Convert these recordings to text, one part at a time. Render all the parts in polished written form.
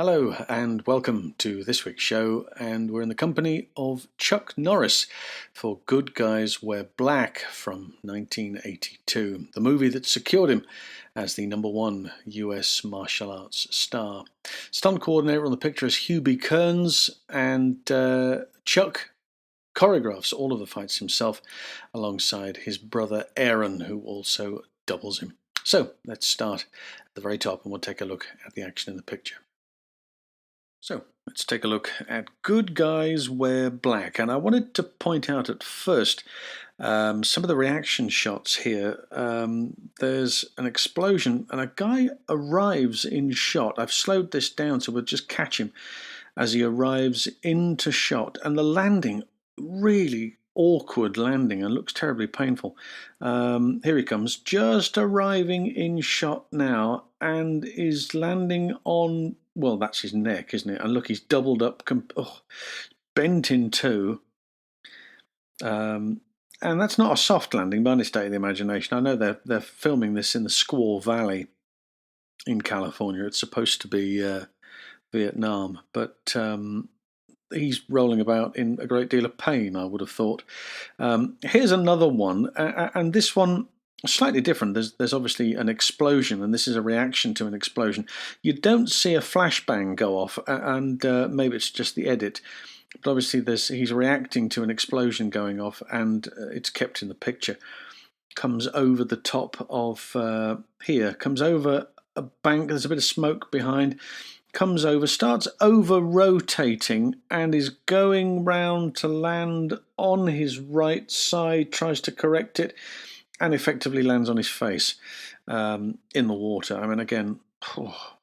Hello and welcome to this week's show, and we're in the company of Chuck Norris for Good Guys Wear Black from 1982, the movie that secured him as the #1 US martial arts star. Stunt coordinator on the picture is Hubie Kearns, and Chuck choreographs all of the fights himself alongside his brother Aaron, who also doubles him. So let's start at the very top and we'll take a look at the action in the picture. So let's take a look at Good Guys Wear Black, and I wanted to point out at first some of the reaction shots here. There's an explosion and a guy arrives in shot. I've slowed this down so we'll just catch him as he arrives into shot, and the landing, really awkward landing, and looks terribly painful. Here he comes, just arriving in shot now, and is landing on, well, that's his neck, isn't it? And look, he's doubled up, bent in two. And that's not a soft landing by any state of the imagination. I know they're filming this in the Squaw Valley in California. It's supposed to be Vietnam, but he's rolling about in a great deal of pain, I would have thought. Here's another one, and this one slightly different. There's obviously an explosion, and this is a reaction to an explosion. You don't see a flashbang go off, and maybe it's just the edit, but obviously he's reacting to an explosion going off, and it's kept in the picture. Comes over the top of comes over a bank. There's a bit of smoke behind. Comes over, starts over rotating, and is going round to land on his right side, tries to correct it, and effectively lands on his face in the water. I mean, again, not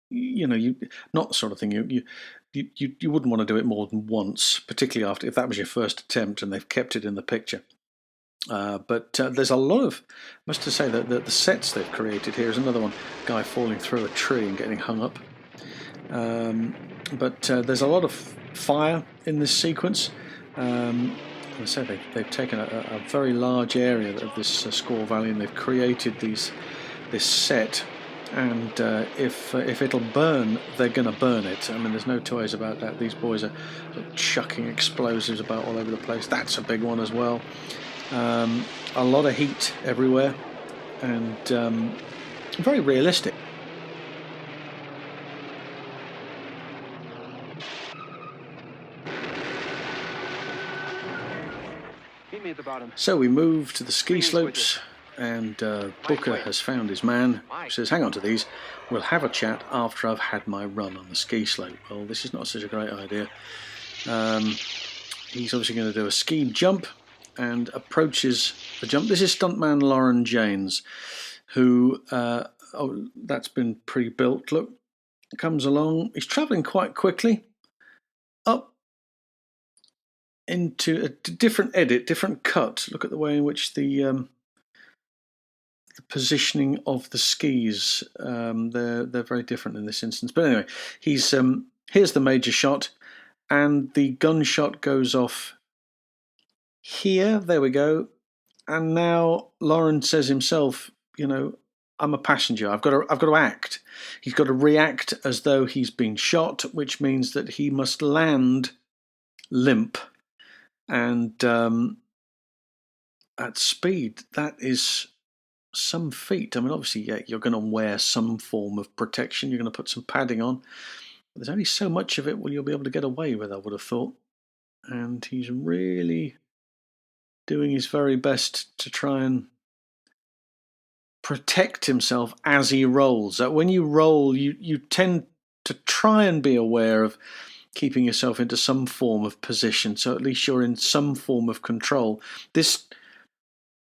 the sort of thing you wouldn't want to do it more than once, particularly after if that was your first attempt and they've kept it in the picture. But there's a lot of, I must say that the sets they've created here is another one. Guy falling through a tree and getting hung up. But there's a lot of fire in this sequence. As I said, they've taken a very large area of this Squaw Valley, and they've created this set. And if it'll burn, they're going to burn it. I mean, there's no two ways about that. These boys are chucking explosives about all over the place. That's a big one as well. A lot of heat everywhere, and very realistic. So we move to the ski slopes, and Booker has found his man. He says, hang on to these, we'll have a chat after I've had my run on the ski slope. Well, this is not such a great idea. He's obviously going to do a ski jump and approaches the jump. This is stuntman Lauren Janes, who, that's been pre-built. Look, comes along. He's travelling quite quickly up into a different edit, different cut. Look at the way in which the positioning of the skis, they're very different in this instance. But anyway, here's the major shot, and the gunshot goes off here. There we go. And now Lauren says himself, I'm a passenger. I've got to act. He's got to react as though he's been shot, which means that he must land limp. And at speed, that is some feat. I mean, obviously, yeah, you're going to wear some form of protection. You're going to put some padding on. But there's only so much of it you'll be able to get away with, I would have thought. And he's really doing his very best to try and protect himself as he rolls. When you roll, you tend to try and be aware of keeping yourself into some form of position, so at least you're in some form of control. This,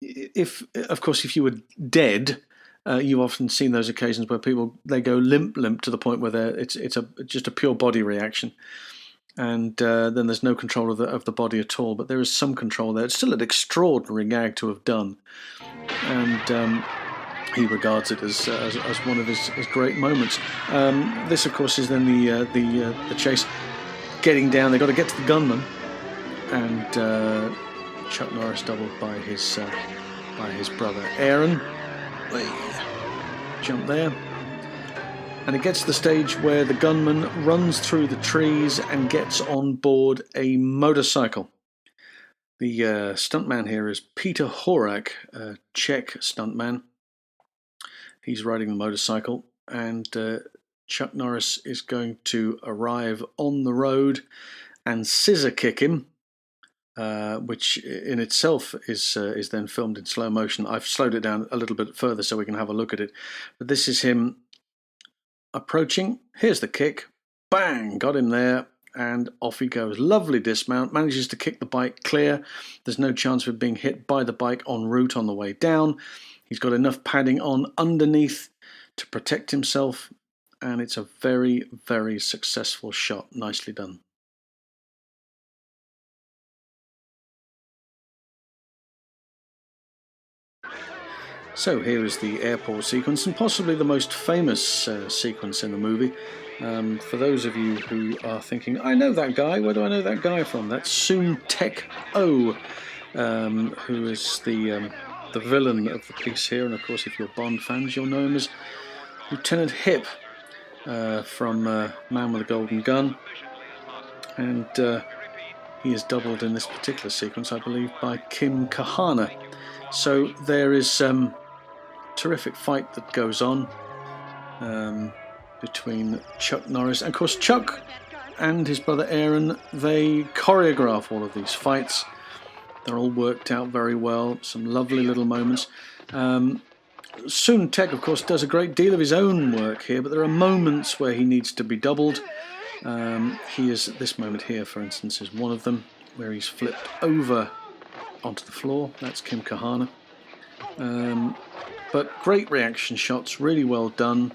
if you were dead, you've often seen those occasions where they go limp to the point where it's just a pure body reaction, and then there's no control of the body at all. But there is some control there. It's still an extraordinary gag to have done, and he regards it as one of his great moments. This, of course, is then the chase. Getting down, they've got to get to the gunman, and Chuck Norris doubled by his brother Aaron. Jump there. And it gets to the stage where the gunman runs through the trees and gets on board a motorcycle. The stuntman here is Peter Horak, a Czech stuntman. He's riding the motorcycle, and Chuck Norris is going to arrive on the road and scissor kick him, which in itself is then filmed in slow motion. I've slowed it down a little bit further so we can have a look at it. But this is him approaching. Here's the kick. Bang! Got him there. And off he goes. Lovely dismount. Manages to kick the bike clear. There's no chance of being hit by the bike en route on the way down. He's got enough padding on underneath to protect himself. And it's a very, very successful shot. Nicely done. So here is the airport sequence, and possibly the most famous sequence in the movie. For those of you who are thinking, I know that guy, where do I know that guy from? That's Soon Tek O, who is the villain of the piece here. And of course, if you're Bond fans, you'll know him as Lieutenant Hip from Man with a Golden Gun. And he is doubled in this particular sequence, I believe, by Kim Kahana. So there is terrific fight that goes on between Chuck Norris. And of course, Chuck and his brother Aaron, they choreograph all of these fights. They're all worked out very well. Some lovely little moments. Soon Tek, of course, does a great deal of his own work here, but there are moments where he needs to be doubled. This moment here, for instance, is one of them, where he's flipped over onto the floor. That's Kim Kahana. But great reaction shots, really well done.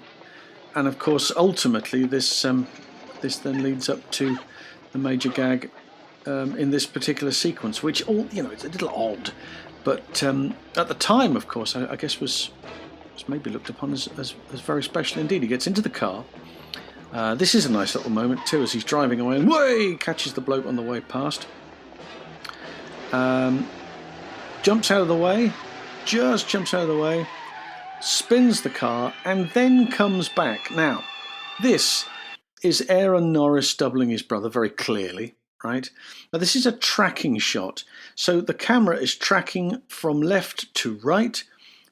And of course, ultimately, this then leads up to the major gag in this particular sequence, which it's a little odd, but at the time, of course, I guess was maybe looked upon as very special indeed. He gets into the car. This is a nice little moment too, as he's driving away, and way catches the bloke on the way past. Jumps out of the way, just jumps out of the way, spins the car, and then comes back. Now, this is Aaron Norris doubling his brother very clearly, right? Now, this is a tracking shot. So the camera is tracking from left to right.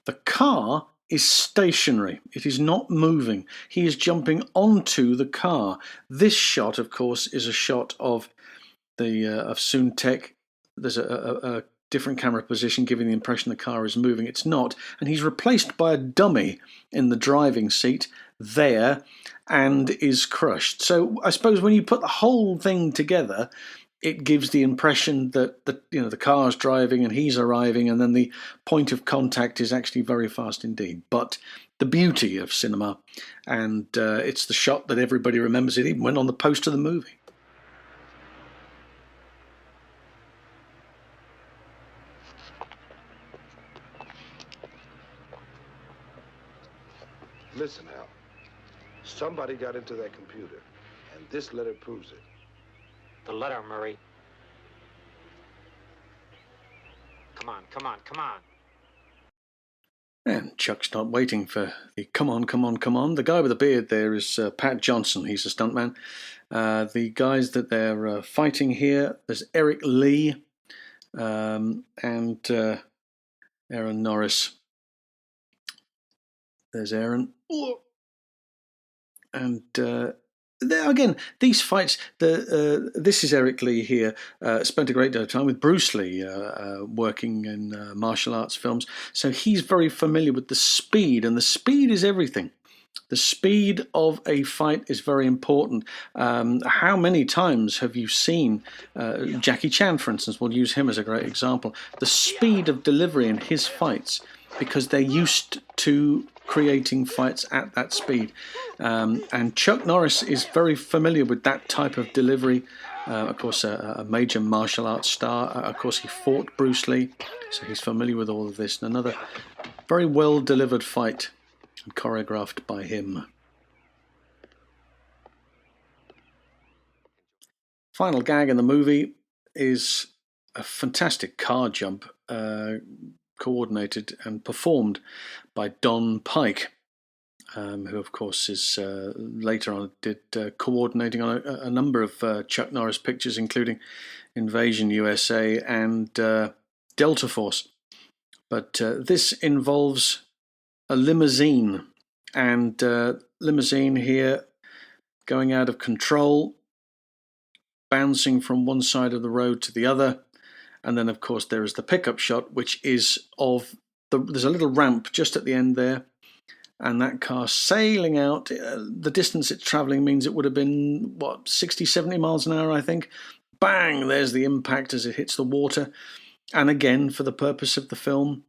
The car is stationary. It is not moving. He is jumping onto the car. This shot, of course, is a shot of of Soon Tek. There's a different camera position giving the impression the car is moving. It's not. And he's replaced by a dummy in the driving seat there and is crushed. So I suppose when you put the whole thing together, it gives the impression that the car's driving and he's arriving, and then the point of contact is actually very fast indeed. But the beauty of cinema, and it's the shot that everybody remembers. It even went on the poster of the movie. Listen, Al. Somebody got into that computer, and this letter proves it. The letter, Murray. Come on, come on, come on. And Chuck's not waiting for the come on, come on, come on. The guy with the beard there is Pat Johnson. He's a stuntman. The guys that they're fighting here, there's Eric Lee and Aaron Norris. There's Aaron. And there again, these fights, this is Eric Lee here, spent a great deal of time with Bruce Lee working in martial arts films. So he's very familiar with the speed, and the speed is everything. The speed of a fight is very important. How many times have you seen Jackie Chan, for instance, we'll use him as a great example, the speed of delivery in his fights, because they're used to creating fights at that speed. And Chuck Norris is very familiar with that type of delivery. Of course, a major martial arts star. Of course, he fought Bruce Lee, so he's familiar with all of this. And another very well delivered fight, and choreographed by him. Final gag in the movie is a fantastic car jump, coordinated and performed by Don Pike. who of course is later on did coordinating on a number of Chuck Norris pictures, including Invasion USA and Delta Force. But this involves a limousine, and limousine here going out of control, bouncing from one side of the road to the other. And then of course there is the pickup shot, which is of there's a little ramp just at the end there, and that car sailing out. The distance it's travelling means it would have been 60-70 miles an hour, I think. Bang, there's the impact as it hits the water. And again, for the purpose of the film,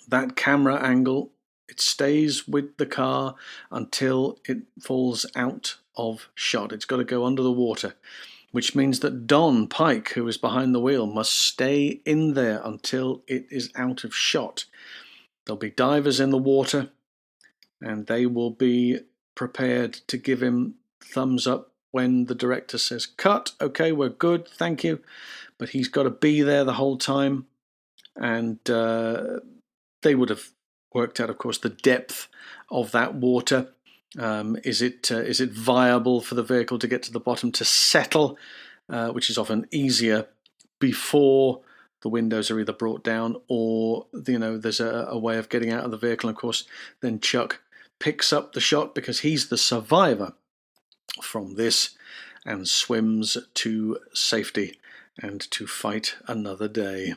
that camera angle, it stays with the car until it falls out of shot. It's got to go under the water, which means that Don Pike, who is behind the wheel, must stay in there until it is out of shot. There'll be divers in the water, and they will be prepared to give him thumbs up when the director says, cut, okay, we're good, thank you. But he's got to be there the whole time. And they would have worked out, of course, the depth of that water. Is it viable for the vehicle to get to the bottom, to settle, which is often easier before the windows are either brought down or there's a way of getting out of the vehicle. And of course, then Chuck picks up the shot because he's the survivor from this and swims to safety and to fight another day.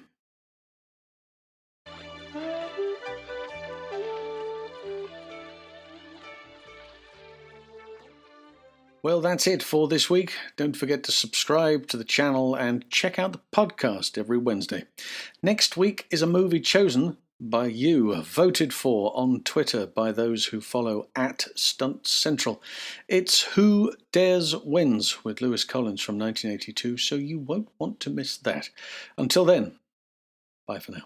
Well, that's it for this week. Don't forget to subscribe to the channel and check out the podcast every Wednesday. Next week is a movie chosen by you, voted for on Twitter by those who follow @Stunt Central. It's Who Dares Wins with Lewis Collins from 1982, so you won't want to miss that. Until then, bye for now.